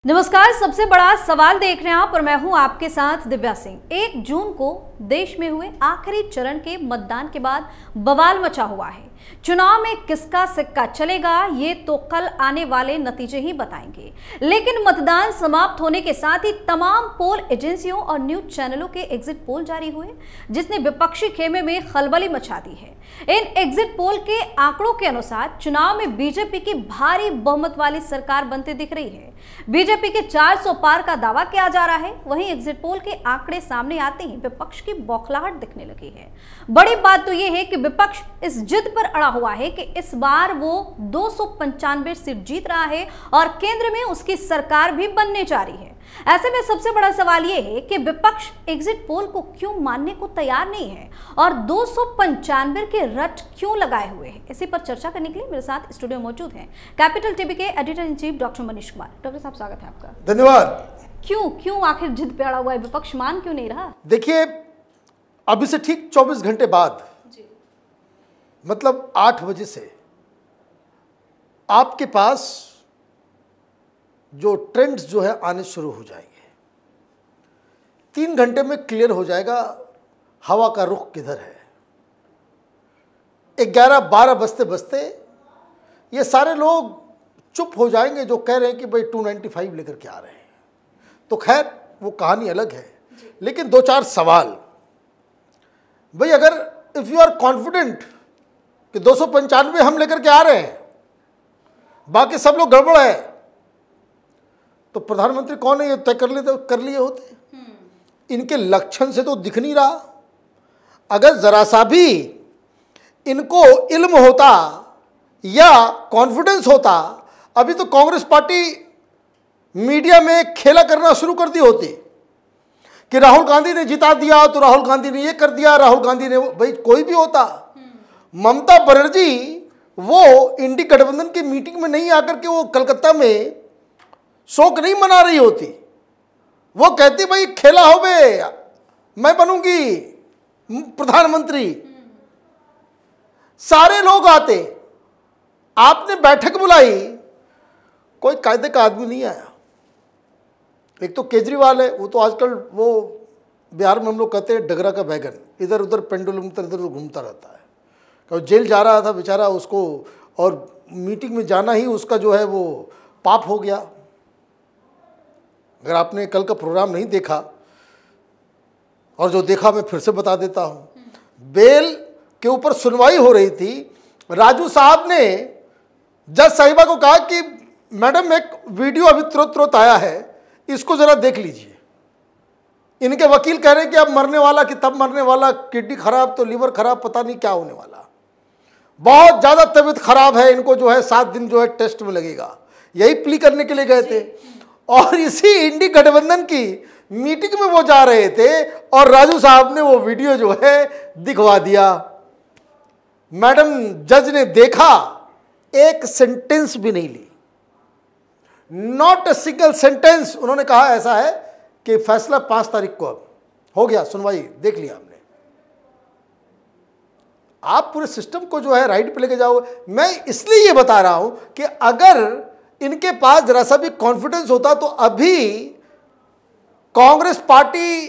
नमस्कार। सबसे बड़ा सवाल देख रहे हैं आप और मैं हूं आपके साथ दिव्या सिंह। 1 जून को देश में हुए आखिरी चरण के मतदान के बाद बवाल मचा हुआ है। चुनाव में किसका सिक्का चलेगा ये तो कल आने वाले नतीजे ही बताएंगे, लेकिन मतदान समाप्त होने के साथ ही तमाम पोल एजेंसियों और न्यूज चैनलों के एग्जिट पोल जारी हुए, जिसने विपक्षी खेमे में खलबली मचा दी है। इन एग्जिट पोल के आंकड़ों के अनुसार चुनाव में बीजेपी की भारी बहुमत वाली सरकार बनती दिख रही है। बीजेपी के 400 पार का दावा किया जा रहा है। वहीं एग्जिट पोल के आंकड़े सामने आते ही विपक्ष की बौखलाहट दिखने लगी है। बड़ी बात तो यह है कि विपक्ष इस जिद पर अड़ा हुआ है कि इस बार वो 295 सीट जीत रहा है और केंद्र में उसकी सरकार भी बनने जा रही है। ऐसे में सबसे बड़ा सवाल यह है कि विपक्ष एग्जिट पोल को क्यों मानने को तैयार नहीं है और 295 के रट क्यों लगाए हुए हैं। इसी पर चर्चा करने के लिए मेरे साथ स्टूडियो मौजूद हैं कैपिटल टीवी के editor in chief doctor Manish Kumar. Doctor साहब, स्वागत है आपका। धन्यवाद। क्यों आखिर जिद पे अड़ा हुआ है विपक्ष, मान क्यों नहीं रहा? देखिए, अभी से ठीक 24 घंटे बाद मतलब 8 बजे से आपके पास जो ट्रेंड्स जो है आने शुरू हो जाएंगे। 3 घंटे में क्लियर हो जाएगा हवा का रुख किधर है। 11-12 बजते बजते ये सारे लोग चुप हो जाएंगे जो कह रहे हैं कि भाई 295 लेकर के आ रहे हैं। तो खैर वो कहानी अलग है, लेकिन 2-4 सवाल। भाई अगर इफ़ यू आर कॉन्फिडेंट कि 295 हम लेकर के आ रहे हैं, बाकी सब लोग गड़बड़ है, तो प्रधानमंत्री कौन है ये तय कर लिए होते। इनके लक्षण से तो दिख नहीं रहा। अगर जरा सा भी इनको इल्म होता या कॉन्फिडेंस होता, अभी तो कांग्रेस पार्टी मीडिया में खेला करना शुरू कर दी होती कि राहुल गांधी ने जिता दिया तो राहुल गांधी ने ये कर दिया, राहुल गांधी ने भाई कोई भी होता। ममता बनर्जी वो इंडी गठबंधन की मीटिंग में नहीं आकर के वो कलकत्ता में शोक नहीं मना रही होती। वो कहती भाई खेला हो बे, मैं बनूंगी प्रधानमंत्री। सारे लोग आते, आपने बैठक बुलाई, कोई कायदे का आदमी नहीं आया। एक तो केजरीवाल है, वो तो आजकल वो बिहार में हम लोग कहते हैं डगरा का बैगन, इधर उधर पेंडुलम इधर उधर घूमता रहता है। तो जेल जा रहा था बेचारा, उसको और मीटिंग में जाना ही उसका जो है वो पाप हो गया। अगर आपने कल का प्रोग्राम नहीं देखा, और जो देखा मैं फिर से बता देता हूँ। बेल के ऊपर सुनवाई हो रही थी। राजू साहब ने जज साहिबा को कहा कि मैडम एक वीडियो अभी तुरंत आया है, इसको ज़रा देख लीजिए। इनके वकील कह रहे हैं कि अब मरने वाला कि तब मरने वाला, किडनी खराब तो लीवर खराब, पता नहीं क्या होने वाला। बहुत ज़्यादा तबीयत खराब है, इनको जो है 7 दिन जो है टेस्ट में लगेगा। यही प्ली करने के लिए गए थे। और इसी इंडी गठबंधन की मीटिंग में वो जा रहे थे और राजू साहब ने वो वीडियो जो है दिखवा दिया। मैडम जज ने देखा, एक सेंटेंस भी नहीं ली, नॉट अ सिंगल सेंटेंस। उन्होंने कहा ऐसा है कि फैसला 5 तारीख को अब हो गया, सुनवाई देख लिया हमने। आप पूरे सिस्टम को जो है राइट पे लेके जाओ। मैं इसलिए ये बता रहा हूं कि अगर इनके पास जरा सा भी कॉन्फिडेंस होता तो अभी कांग्रेस पार्टी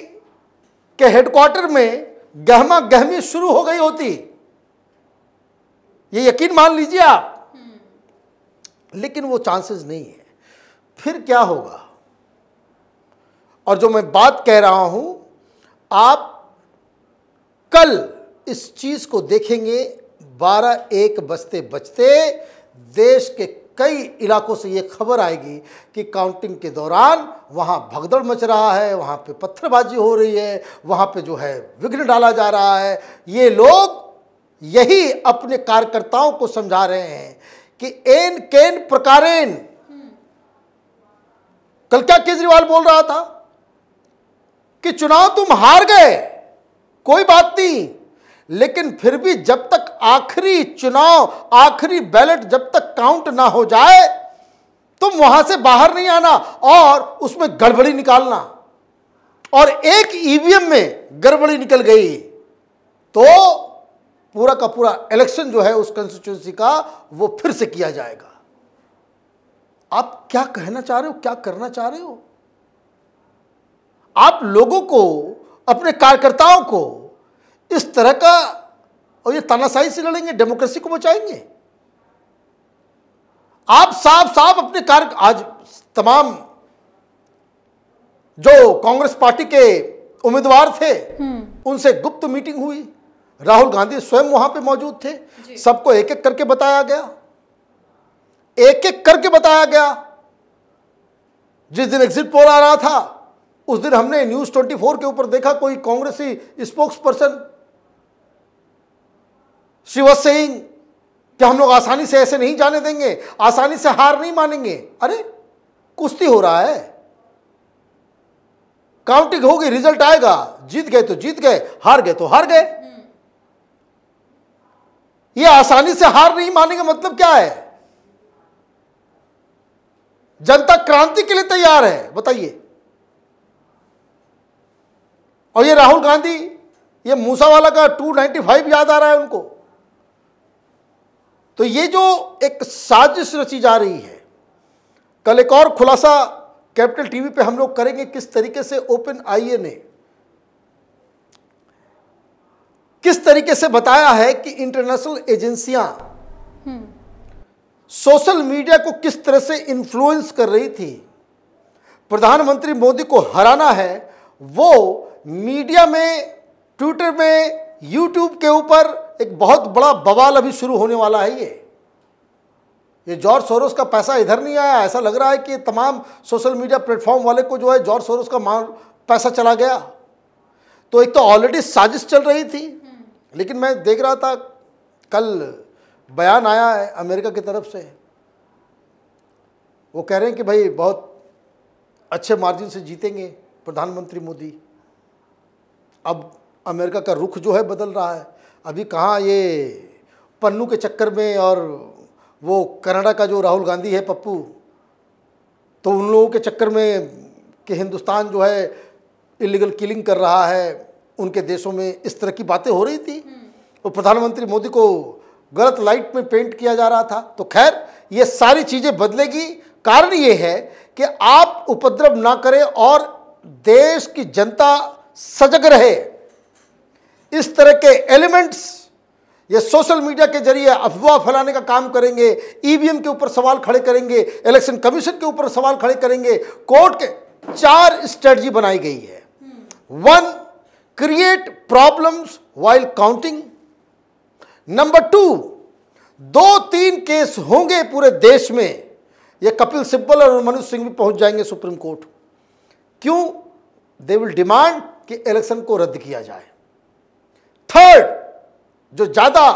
के हेडक्वार्टर में गहमा गहमी शुरू हो गई होती, ये यकीन मान लीजिए आप। लेकिन वो चांसेस नहीं है। फिर क्या होगा? और जो मैं बात कह रहा हूं, आप कल इस चीज को देखेंगे। 12-1 बजते बजते देश के कई इलाकों से ये खबर आएगी कि काउंटिंग के दौरान वहाँ भगदड़ मच रहा है, वहाँ पे पत्थरबाजी हो रही है, वहाँ पे जो है विघ्न डाला जा रहा है। ये लोग यही अपने कार्यकर्ताओं को समझा रहे हैं कि एन केन प्रकारेण। कल क्या केजरीवाल बोल रहा था कि चुनाव तुम हार गए, कोई बात नहीं, लेकिन फिर भी जब तक आखिरी चुनाव, आखिरी बैलेट जब तक काउंट ना हो जाए, तुम वहां से बाहर नहीं आना और उसमें गड़बड़ी निकालना। और एक ईवीएम में गड़बड़ी निकल गई तो पूरा का पूरा इलेक्शन जो है उस कंस्टिट्यूंसी का वो फिर से किया जाएगा। आप क्या कहना चाह रहे हो, क्या करना चाह रहे हो? आप लोगों को, अपने कार्यकर्ताओं को इस तरह का, और ये तानाशाही से लड़ेंगे, डेमोक्रेसी को बचाएंगे? आप साफ साफ अपने कार्य, आज तमाम जो कांग्रेस पार्टी के उम्मीदवार थे उनसे गुप्त मीटिंग हुई, राहुल गांधी स्वयं वहां पे मौजूद थे, सबको एक एक करके बताया गया, एक एक करके बताया गया। जिस दिन एग्जिट पोल आ रहा था उस दिन हमने न्यूज 24 के ऊपर देखा कोई कांग्रेसी spokes person she was saying कि हम लोग आसानी से ऐसे नहीं जाने देंगे, आसानी से हार नहीं मानेंगे। अरे कुश्ती हो रहा है, काउंटिंग होगी, रिजल्ट आएगा, जीत गए तो जीत गए, हार गए तो हार गए। ये आसानी से हार नहीं मानेंगे मतलब क्या है? जनता क्रांति के लिए तैयार है, बताइए। और ये राहुल गांधी, ये मूसावाला का 295 याद आ रहा है उनको। तो ये जो एक साजिश रची जा रही है, कल एक और खुलासा कैपिटल टीवी पे हम लोग करेंगे, किस तरीके से ओपन आईए ने किस तरीके से बताया है कि इंटरनेशनल एजेंसियां सोशल मीडिया को किस तरह से इन्फ्लुएंस कर रही थी। प्रधानमंत्री मोदी को हराना है, वो मीडिया में, ट्विटर में, यूट्यूब के ऊपर एक बहुत बड़ा बवाल अभी शुरू होने वाला है। ये जॉर्ज सोरोस का पैसा इधर नहीं आया, ऐसा लग रहा है कि तमाम सोशल मीडिया प्लेटफॉर्म वाले को जो है जॉर्ज सोरोस का पैसा चला गया। तो एक तो ऑलरेडी साजिश चल रही थी, लेकिन मैं देख रहा था कल बयान आया है अमेरिका की तरफ से, वो कह रहे हैं कि भाई बहुत अच्छे मार्जिन से जीतेंगे प्रधानमंत्री मोदी। अब अमेरिका का रुख जो है बदल रहा है। अभी कहाँ ये पन्नू के चक्कर में, और वो कनाडा का जो राहुल गांधी है पप्पू, तो उन लोगों के चक्कर में कि हिंदुस्तान जो है इलीगल किलिंग कर रहा है, उनके देशों में इस तरह की बातें हो रही थी। और प्रधानमंत्री मोदी को गलत लाइट में पेंट किया जा रहा था। तो खैर ये सारी चीज़ें बदलेगी। कारण ये है कि आप उपद्रव ना करें और देश की जनता सजग रहे। इस तरह के एलिमेंट्स ये सोशल मीडिया के जरिए अफवाह फैलाने का काम करेंगे, ईवीएम के ऊपर सवाल खड़े करेंगे, इलेक्शन कमीशन के ऊपर सवाल खड़े करेंगे। कोर्ट के 4 स्ट्रेटजी बनाई गई है। 1, create problems while counting. Number 2, 2-3 case होंगे पूरे देश में, ये कपिल सिब्बल और मनोज सिंह भी पहुंच जाएंगे सुप्रीम कोर्ट। क्यों? दे विल डिमांड कि इलेक्शन को रद्द किया जाए। 3rd, जो ज़्यादा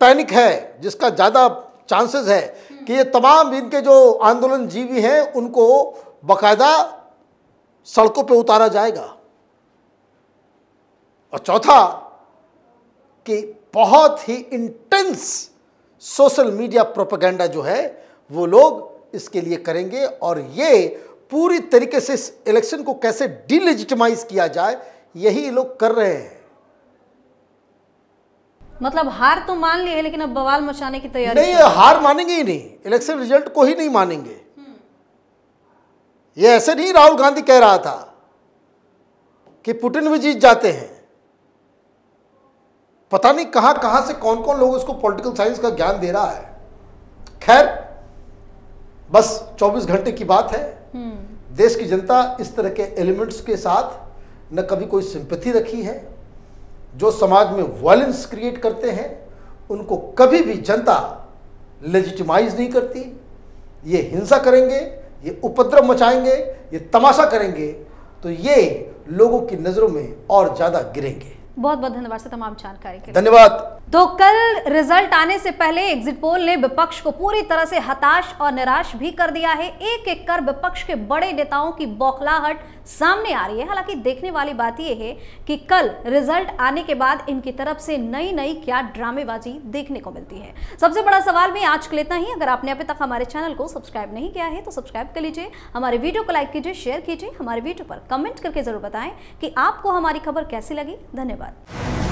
पैनिक है, जिसका ज़्यादा चांसेस है कि ये तमाम इनके जो आंदोलनजीवी हैं उनको बाकायदा सड़कों पे उतारा जाएगा। और चौथा कि बहुत ही इंटेंस सोशल मीडिया प्रोपेगेंडा जो है वो लोग इसके लिए करेंगे, और ये पूरी तरीके से इस इलेक्शन को कैसे डिलेजिटिमाइज किया जाए यही लोग कर रहे हैं। मतलब हार तो मान ली है, लेकिन अब बवाल मचाने की तैयारी नहीं, हार मानेंगे ही नहीं, इलेक्शन रिजल्ट को ही नहीं मानेंगे। ये ऐसे नहीं राहुल गांधी कह रहा था कि पुतिन भी जीत जाते हैं। पता नहीं कहां कहां से कौन कौन लोग उसको पॉलिटिकल साइंस का ज्ञान दे रहा है। खैर, बस 24 घंटे की बात है। देश की जनता इस तरह के एलिमेंट्स के साथ न कभी कोई सिंपैथी रखी है। जो समाज में वायलेंस क्रिएट करते हैं उनको कभी भी जनता लेजिटिमाइज नहीं करती। ये हिंसा करेंगे, ये उपद्रव मचाएंगे, ये तमाशा करेंगे, तो ये लोगों की नजरों में और ज्यादा गिरेंगे। बहुत बहुत धन्यवाद सर तमाम जानकारी के लिए। धन्यवाद। तो कल रिजल्ट आने से पहले एग्जिट पोल ने विपक्ष को पूरी तरह से हताश और निराश भी कर दिया है। एक एक कर विपक्ष के बड़े नेताओं की बौखलाहट सामने आ रही है। हालांकि देखने वाली बात यह है कि कल रिजल्ट आने के बाद इनकी तरफ से नई नई क्या ड्रामेबाजी देखने को मिलती है। सबसे बड़ा सवाल भी आज के लिए इतना ही। अगर आपने अभी तक हमारे चैनल को सब्सक्राइब नहीं किया है तो सब्सक्राइब कर लीजिए, हमारे वीडियो को लाइक कीजिए, शेयर कीजिए, हमारे वीडियो पर कमेंट करके जरूर बताएं कि आपको हमारी खबर कैसी लगी। धन्यवाद।